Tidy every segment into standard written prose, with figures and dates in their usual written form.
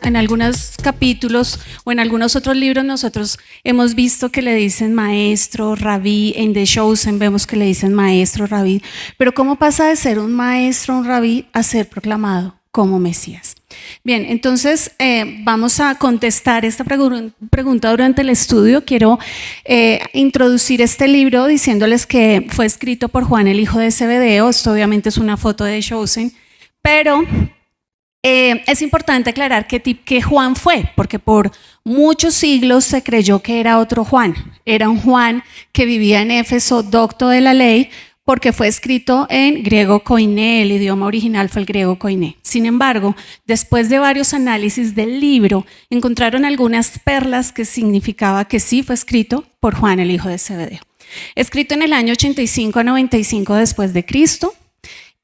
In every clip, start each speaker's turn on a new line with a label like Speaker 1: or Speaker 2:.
Speaker 1: en algunos capítulos o en algunos otros libros nosotros hemos visto que le dicen maestro, rabí, en The Chosen vemos que le dicen maestro, rabí, pero ¿cómo pasa de ser un maestro, un rabí, a ser proclamado como Mesías? Bien, entonces vamos a contestar esta pregunta durante el estudio. Quiero introducir este libro diciéndoles que fue escrito por Juan, el hijo de Zebedeo. Esto obviamente es una foto de Chosen, pero es importante aclarar qué Juan fue, porque por muchos siglos se creyó que era otro Juan. Era un Juan que vivía en Éfeso, docto de la ley, porque fue escrito en griego koiné, el idioma original fue el griego koiné. Sin embargo, después de varios análisis del libro, encontraron algunas perlas que significaba que sí fue escrito por Juan, el hijo de Zebedeo. Escrito en el año 85 a 95 después de Cristo,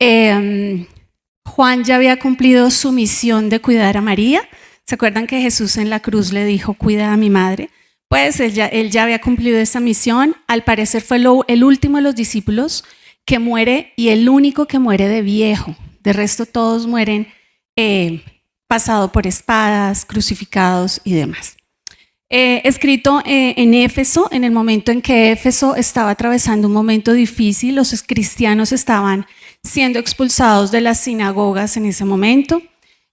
Speaker 1: Juan ya había cumplido su misión de cuidar a María. ¿Se acuerdan que Jesús en la cruz le dijo, cuida a mi madre? Pues él ya había cumplido esa misión. Al parecer fue el último de los discípulos que muere y el único que muere de viejo. De resto todos mueren pasado por espadas, crucificados y demás. Escrito en Éfeso, en el momento en que Éfeso estaba atravesando un momento difícil, los cristianos estaban siendo expulsados de las sinagogas en ese momento.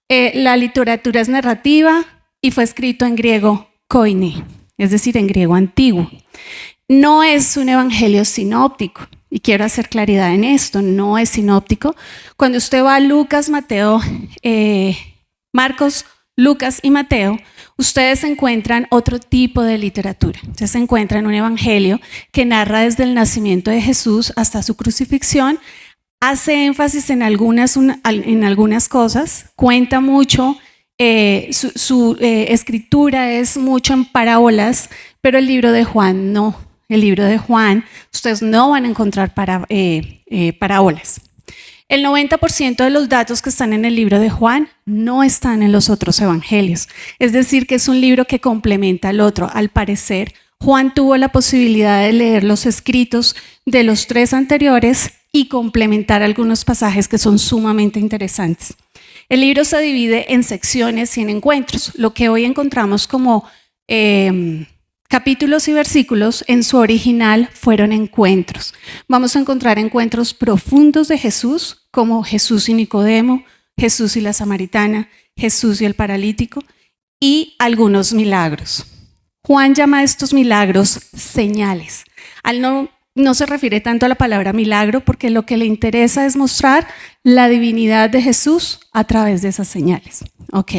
Speaker 1: La literatura es narrativa y fue escrito en griego koiné, es decir, en griego antiguo. No es un evangelio sinóptico, y quiero hacer claridad en esto, no es sinóptico. Cuando usted va a Lucas, Mateo, Marcos, Lucas y Mateo, ustedes encuentran otro tipo de literatura. Ustedes encuentran un evangelio que narra desde el nacimiento de Jesús hasta su crucifixión, hace énfasis en algunas cosas, cuenta mucho, su escritura es mucho en parábolas, pero el libro de Juan no. El libro de Juan, ustedes no van a encontrar parábolas. El 90% de los datos que están en el libro de Juan no están en los otros evangelios. Es decir, que es un libro que complementa al otro. Al parecer, Juan tuvo la posibilidad de leer los escritos de los 3 anteriores y complementar algunos pasajes que son sumamente interesantes. El libro se divide en secciones y en encuentros. Lo que hoy encontramos como capítulos y versículos en su original fueron encuentros. Vamos a encontrar encuentros profundos de Jesús, como Jesús y Nicodemo, Jesús y la samaritana, Jesús y el paralítico, y algunos milagros. Juan llama a estos milagros señales. No se refiere tanto a la palabra milagro, porque lo que le interesa es mostrar la divinidad de Jesús a través de esas señales. Ok.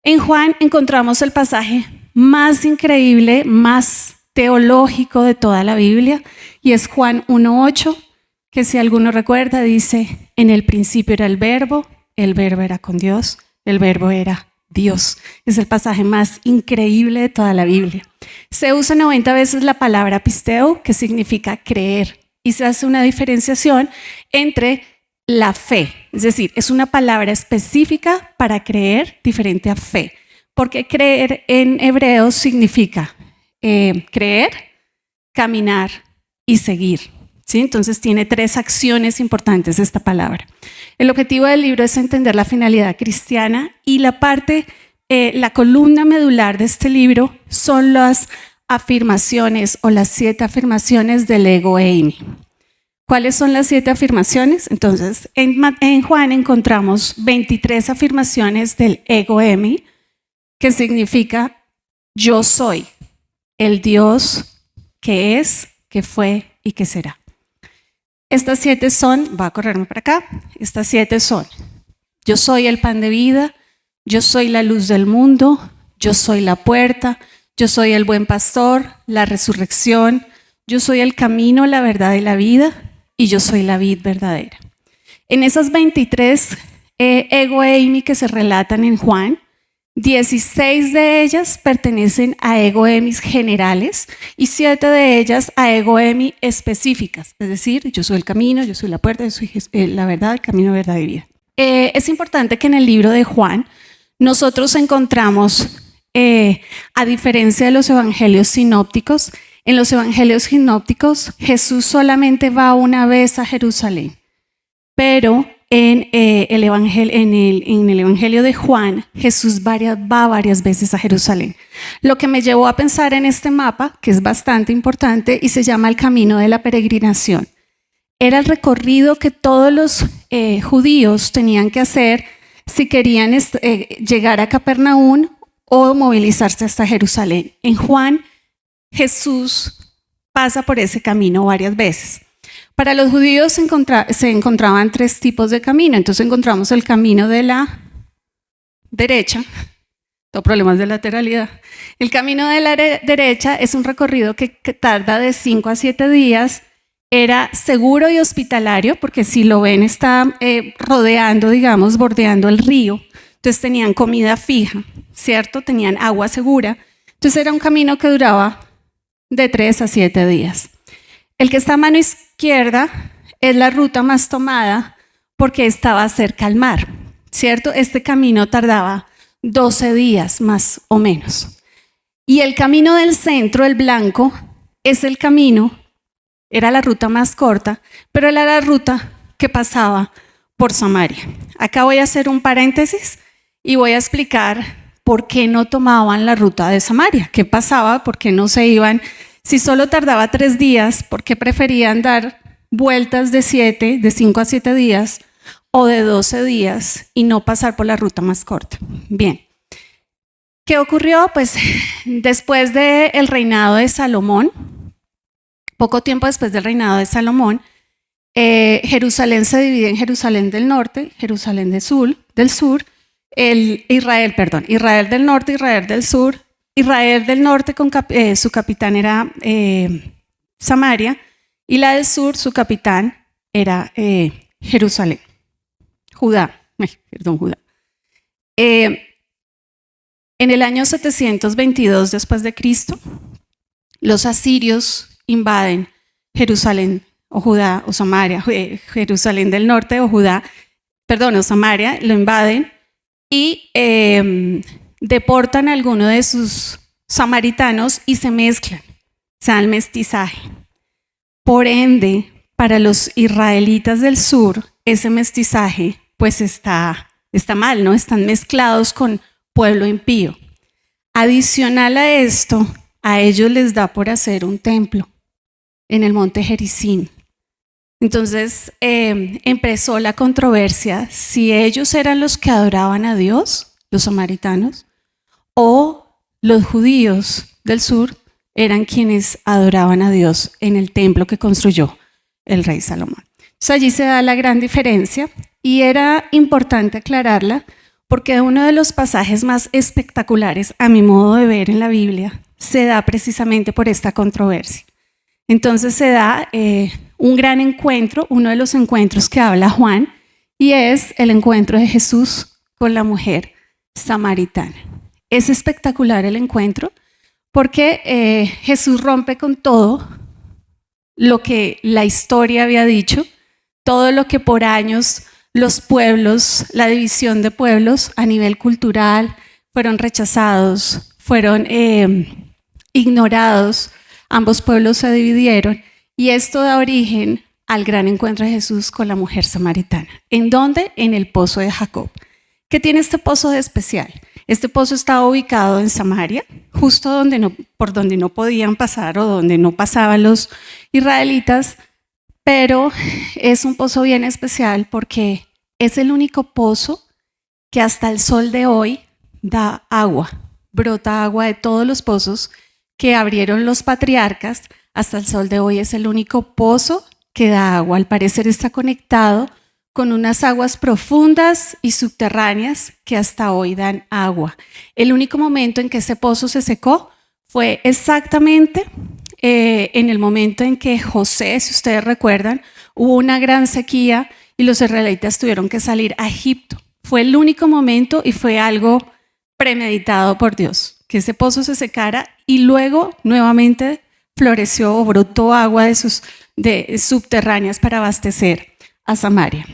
Speaker 1: En Juan encontramos el pasaje más increíble, más teológico de toda la Biblia, y es Juan 1:8, que si alguno recuerda dice, en el principio era el verbo era con Dios, el verbo era Dios. Es el pasaje más increíble de toda la Biblia. Se usa 90 veces la palabra pisteo, que significa creer, y se hace una diferenciación entre la fe, es decir, es una palabra específica para creer diferente a fe. Porque creer en hebreo significa creer, caminar y seguir. ¿Sí? Entonces tiene 3 acciones importantes esta palabra. El objetivo del libro es entender la finalidad cristiana y la columna medular de este libro son las afirmaciones o las 7 afirmaciones del ego eimi. ¿Cuáles son las 7 afirmaciones? Entonces en Juan encontramos 23 afirmaciones del ego eimi, que significa yo soy el Dios que es, que fue y que será. Estas 7 son, va a correrme para acá, estas 7 son, yo soy el pan de vida, yo soy la luz del mundo, yo soy la puerta, yo soy el buen pastor, la resurrección, yo soy el camino, la verdad y la vida, y yo soy la vid verdadera. En esas 23 ego eimi que se relatan en Juan, 16 de ellas pertenecen a ego emis generales y 7 de ellas a ego eimi específicas, es decir, yo soy el camino, yo soy la puerta, yo soy la verdad, el camino, verdad y vida. Es importante que en el libro de Juan nosotros encontramos, a diferencia de los evangelios sinópticos, en los evangelios sinópticos Jesús solamente va una vez a Jerusalén, pero en el Evangelio de Juan, Jesús va varias veces a Jerusalén. Lo que me llevó a pensar en este mapa, que es bastante importante y se llama el Camino de la Peregrinación. Era el recorrido que todos los judíos tenían que hacer si querían llegar a Capernaum o movilizarse hasta Jerusalén. En Juan, Jesús pasa por ese camino varias veces. Para los judíos se encontraban tres tipos de camino. Entonces encontramos el camino de la derecha, todo problemas de lateralidad. El camino de la derecha es un recorrido que tarda de 5 a 7 días. Era seguro y hospitalario, porque si lo ven está rodeando, digamos, bordeando el río. Entonces tenían comida fija, ¿cierto? Tenían agua segura. Entonces era un camino que duraba de 3 a 7 días. El que está a mano izquierda es la ruta más tomada porque estaba cerca al mar, ¿cierto? Este camino tardaba 12 días más o menos. Y el camino del centro, el blanco, es el camino, era la ruta más corta, pero era la ruta que pasaba por Samaria. Acá voy a hacer un paréntesis y voy a explicar por qué no tomaban la ruta de Samaria, qué pasaba, por qué no se iban. Si solo tardaba 3 días, ¿por qué preferían dar vueltas de 5 a 7 días o de 12 días y no pasar por la ruta más corta? Bien. ¿Qué ocurrió? Pues después del reinado de Salomón, poco tiempo después del reinado de Salomón, Jerusalén se divide en Jerusalén del norte, Jerusalén del sur, Israel del norte, Israel del sur. Israel del norte su capitán era Samaria y la del sur su capitán era Jerusalén, Judá. En el año 722 después de Cristo, los asirios invaden Jerusalén o Judá o Samaria, Jerusalén del norte o Samaria, lo invaden y deportan a alguno de sus samaritanos y se mezclan, se da el mestizaje. Por ende, para los israelitas del sur, ese mestizaje pues está mal, ¿no? Están mezclados con pueblo impío. Adicional a esto, a ellos les da por hacer un templo en el monte Gerizim. Entonces empezó la controversia si ellos eran los que adoraban a Dios, los samaritanos, o los judíos del sur eran quienes adoraban a Dios en el templo que construyó el rey Salomón. Entonces allí se da la gran diferencia y era importante aclararla porque uno de los pasajes más espectaculares, a mi modo de ver en la Biblia, se da precisamente por esta controversia. Entonces se da un gran encuentro, uno de los encuentros que habla Juan, y es el encuentro de Jesús con la mujer samaritana. Es espectacular el encuentro porque Jesús rompe con todo lo que la historia había dicho, todo lo que por años los pueblos, la división de pueblos a nivel cultural fueron rechazados, fueron ignorados, ambos pueblos se dividieron y esto da origen al gran encuentro de Jesús con la mujer samaritana. ¿En dónde? En el pozo de Jacob. ¿Qué tiene este pozo de especial? Este pozo estaba ubicado en Samaria, justo por donde no podían pasar o donde no pasaban los israelitas, pero es un pozo bien especial porque es el único pozo que hasta el sol de hoy da agua, brota agua de todos los pozos que abrieron los patriarcas, hasta el sol de hoy es el único pozo que da agua. Al parecer está conectado con unas aguas profundas y subterráneas que hasta hoy dan agua. El único momento en que ese pozo se secó fue exactamente en el momento en que José, si ustedes recuerdan, hubo una gran sequía y los israelitas tuvieron que salir a Egipto. Fue el único momento y fue algo premeditado por Dios, que ese pozo se secara y luego nuevamente floreció o brotó agua de subterráneas para abastecer a Samaria.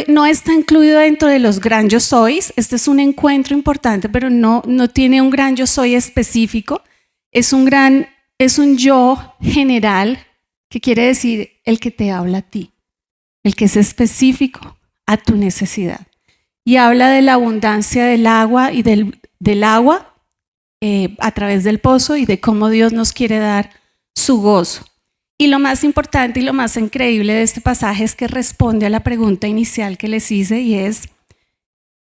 Speaker 1: No está incluido dentro de los gran yo sois. Este es un encuentro importante, pero no tiene un gran yo soy específico. Es un yo general, que quiere decir el que te habla a ti. el que es específico a tu necesidad. Y habla de la abundancia del agua y del agua a través del pozo y de cómo Dios nos quiere dar su gozo. Y lo más importante y lo más increíble de este pasaje es que responde a la pregunta inicial que les hice y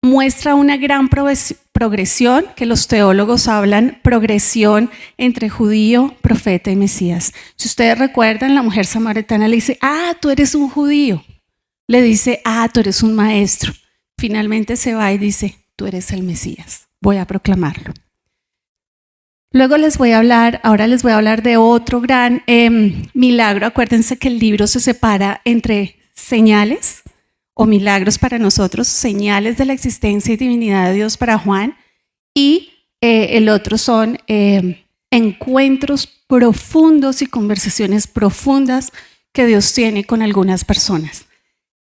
Speaker 1: muestra una gran progresión, que los teólogos hablan progresión entre judío, profeta y Mesías. Si ustedes recuerdan, la mujer samaritana le dice, tú eres un judío. Le dice, tú eres un maestro. Finalmente se va y dice, tú eres el Mesías. Voy a proclamarlo. Luego ahora les voy a hablar de otro gran milagro. Acuérdense que el libro se separa entre señales o milagros para nosotros, señales de la existencia y divinidad de Dios para Juan, y el otro son encuentros profundos y conversaciones profundas que Dios tiene con algunas personas.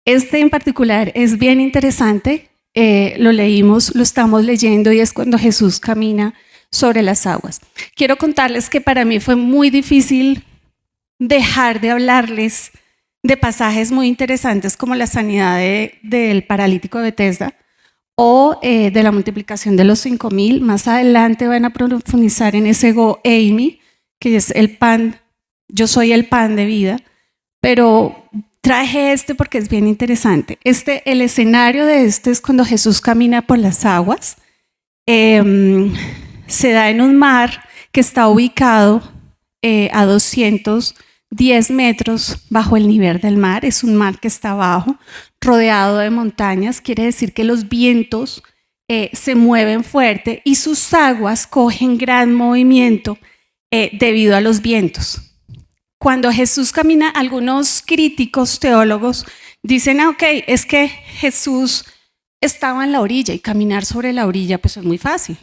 Speaker 1: Este en particular es bien interesante, lo leímos, lo estamos leyendo y es cuando Jesús camina sobre las aguas. Quiero contarles que para mí fue muy difícil dejar de hablarles de pasajes muy interesantes como la sanidad del paralítico de Betesda o de la multiplicación de los 5,000. Más adelante van a profundizar en ese Go Eimi, que es el pan, yo soy el pan de vida, pero traje porque es bien interesante. El escenario de es cuando Jesús camina por las aguas. Se da en un mar que está ubicado a 210 metros bajo el nivel del mar. Es un mar que está abajo, rodeado de montañas. Quiere decir que los vientos se mueven fuerte y sus aguas cogen gran movimiento debido a los vientos. Cuando Jesús camina, algunos críticos teólogos dicen, es que Jesús estaba en la orilla y caminar sobre la orilla pues es muy fácil.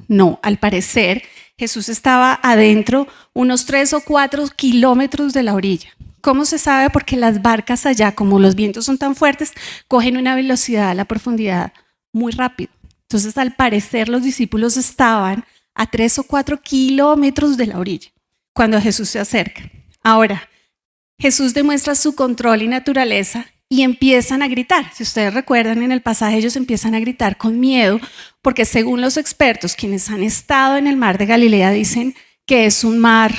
Speaker 1: No, al parecer Jesús estaba adentro unos 3 o 4 kilómetros de la orilla. ¿Cómo se sabe? Porque las barcas allá, como los vientos son tan fuertes, cogen una velocidad a la profundidad muy rápido. Entonces, al parecer, los discípulos estaban a 3 o 4 kilómetros de la orilla cuando Jesús se acerca. Ahora, Jesús demuestra su control y naturaleza y empiezan a gritar. Si ustedes recuerdan en el pasaje, ellos empiezan a gritar con miedo porque según los expertos, quienes han estado en el mar de Galilea, dicen que es un mar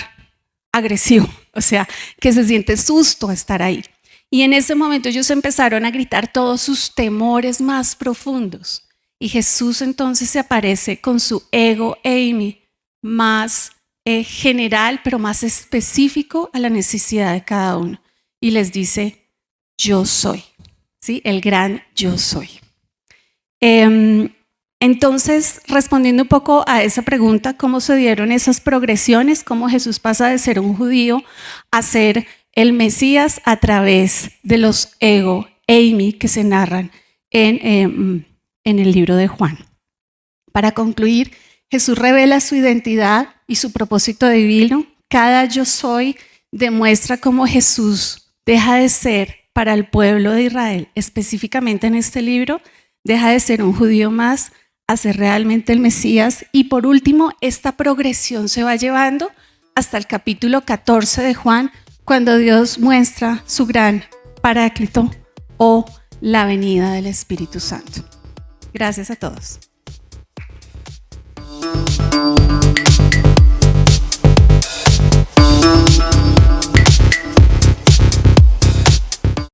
Speaker 1: agresivo, o sea, que se siente susto estar ahí. Y en ese momento ellos empezaron a gritar todos sus temores más profundos. Y Jesús entonces se aparece con su ego eimi más general, pero más específico a la necesidad de cada uno. Y les dice, yo soy, ¿sí? El gran yo soy. Entonces, respondiendo un poco a esa pregunta, ¿cómo se dieron esas progresiones? ¿Cómo Jesús pasa de ser un judío a ser el Mesías a través de los ego eimi que se narran en el libro de Juan? Para concluir, Jesús revela su identidad y su propósito divino. Cada yo soy demuestra cómo Jesús deja de ser para el pueblo de Israel, específicamente en este libro, deja de ser un judío más a ser realmente el Mesías. Y por último, esta progresión se va llevando hasta el capítulo 14 de Juan, cuando Dios muestra su gran paráclito o la venida del Espíritu Santo. Gracias a todos.